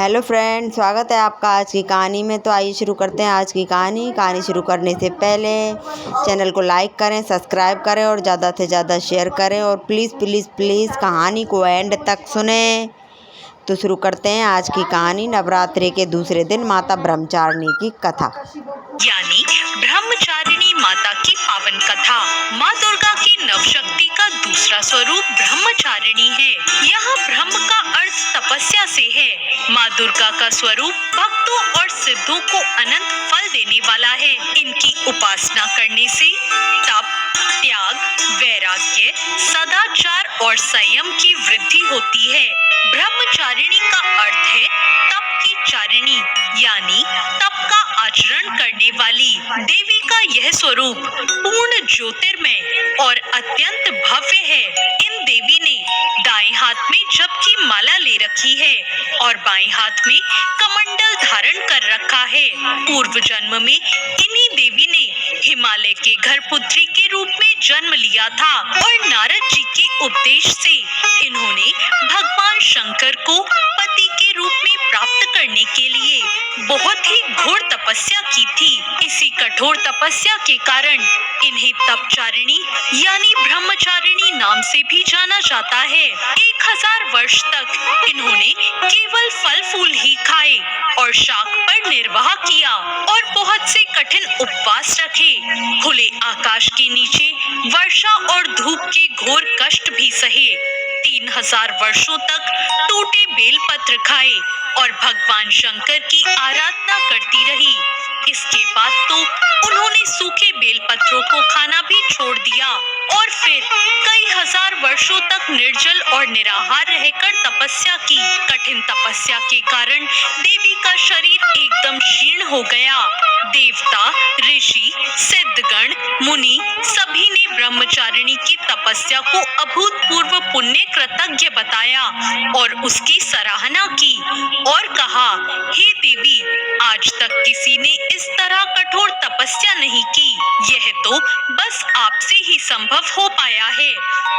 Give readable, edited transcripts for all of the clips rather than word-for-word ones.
Hello friend, स्वागत है आपका आज की कहानी में। तो आइए शुरू करते हैं आज की कहानी शुरू करने से पहले चैनल को लाइक करें, सब्सक्राइब करें और ज़्यादा से ज़्यादा शेयर करें और प्लीज़ प्लीज़ प्लीज़ कहानी को एंड तक सुनें। तो शुरू करते हैं आज की कहानी। नवरात्रि के दूसरे दिन माता ब्रह्मचारिणी की कथा, यानी ब्रह्मचारिणी माता की पावन कथा। माँ दुर्गा की नवशक्ति का दूसरा स्वरूप ब्रह्मचारिणी है। यहाँ ब्रह्म का अर्थ तपस्या से है। माँ दुर्गा का स्वरूप भक्तों और सिद्धों को अनंत फल देने वाला है। इनकी उपासना करने से तप, त्याग, वैराग्य, सदाचार और संयम की वृद्धि होती है। ब्रह्मचारिणी का अर्थ है तप की चारिणी, यानी तप का आचरण करने वाली। देवी का यह स्वरूप पूर्ण ज्योतिर्मय और अत्यंत भव्य है। इन देवी ने दाएं हाथ में जप की माला ले रखी है और बाएं हाथ में कमंडल धारण कर रखा है। पूर्व जन्म में इन्हीं देवी ने हिमालय के घर पुत्री के रूप में जन्म लिया था और नारद जी के उपदेश से इन्होंने भगवान शंकर को पति के रूप में प्राप्त करने के लिए बहुत ही घोर तपस्या की थी। इसी कठोर तपस्या के कारण इन्हें तपचारिणी यानी ब्रह्मचारिणी नाम से भी जाना जाता है। 1000 वर्ष तक इन्होंने केवल फल फूल ही खाए और शाक पर निर्वाह किया और बहुत से कठिन उपवास रखे। खुले आकाश के नीचे वर्षा और धूप के घोर कष्ट भी सहे। 3000 वर्षों तक टूटे बेलपत्र खाए और भगवान शंकर की आराधना करती रही। इसके बाद तो उन्होंने सूखे बेलपत्रों को खाना भी छोड़ दिया और फिर कई हजार वर्षों तक निर्जल और निराहार रहकर तपस्या की। कठिन तपस्या के कारण देवी का शरीर एकदम क्षीण हो गया। देवता, ऋषि, सिद्धगण, मुनि सभी ने ब्रह्मचारिणी की तपस्या को अभूतपूर्व पुण्य कृतज्ञ बताया और उसकी सराहना की और कहा, हे देवी, आज तक किसी ने इस तरह कठोर तपस्या नहीं की। यह तो बस आपसे ही संभव हो पाया है।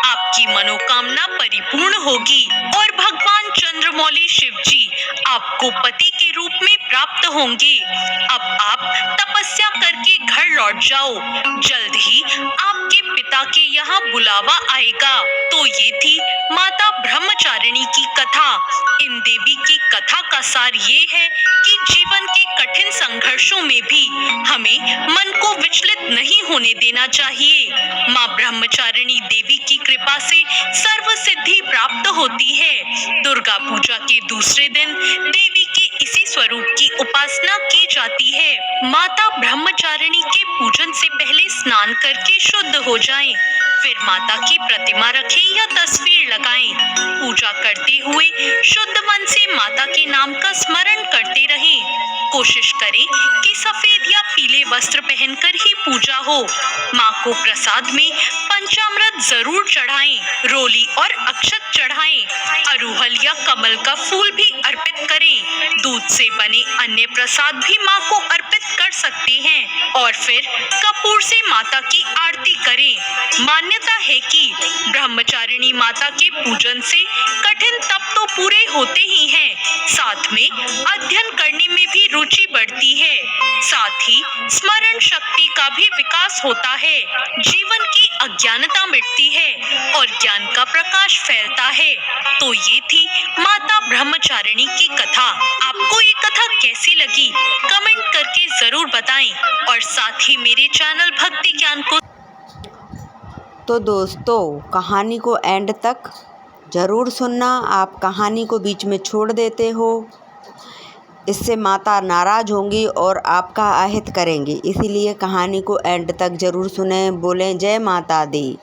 आपकी मनोकामना परिपूर्ण होगी और भगवान चंद्रमौली शिव जी आपको पति के रूप में प्राप्त होंगे। अब आप तपस्या करके घर लौट जाओ। जल्द ही आपके पिता के यहाँ बुलावा आएगा। तो ये थी माता ब्रह्मचारिणी की कथा। इन देवी की कथा का सार ये है कि जीवन के कठिन संघर्षों में भी हमें मन को विचलित नहीं होने देना चाहिए। माँ ब्रह्मचारिणी देवी की कृपा से सर्व सिद्धि प्राप्त होती है। दुर्गा पूजा के दूसरे दिन देवी के इसी स्वरूप की उपासना की जाती है। माता ब्रह्मचारिणी के पूजन से पहले स्नान करके शुद्ध हो जाएं। फिर माता की प्रतिमा रखें या तस्वीर लगाएं। पूजा करते हुए शुद्ध मन से माता के नाम का स्मरण करते रहें। कोशिश करें कि सफेद या पीले वस्त्र पहनकर ही पूजा हो। माँ को प्रसाद में पंचामृत जरूर चढ़ाएं, रोली और अक्षत चढ़ाएं। अरुहल या कमल का फूल भी अर्पित करें। दूध से बने अन्य प्रसाद भी माँ को अर्पित कर सकते हैं और फिर कपूर से माता की आरती करें। मान्यता है कि ब्रह्मचारिणी माता के पूजन से कठिन तप तो पूरे होते ही हैं, साथ में अध्ययन करने में भी रुचि बढ़ती है। साथ ही स्मरण शक्ति का भी विकास होता है। जीवन की अज्ञानता मिटती है और ज्ञान का प्रकाश फैलता है। तो ये थी माता ब्रह्मचारिणी की कथा। आपको ये कथा कैसी लगी कमेंट करके जरूर बताएं और साथ ही मेरे चैनल भक्ति ज्ञान को। तो दोस्तों, कहानी को एंड तक ज़रूर सुनना। आप कहानी को बीच में छोड़ देते हो, इससे माता नाराज़ होंगी और आपका अहित करेंगी। इसीलिए कहानी को एंड तक ज़रूर सुनें। बोलें जय माता दी।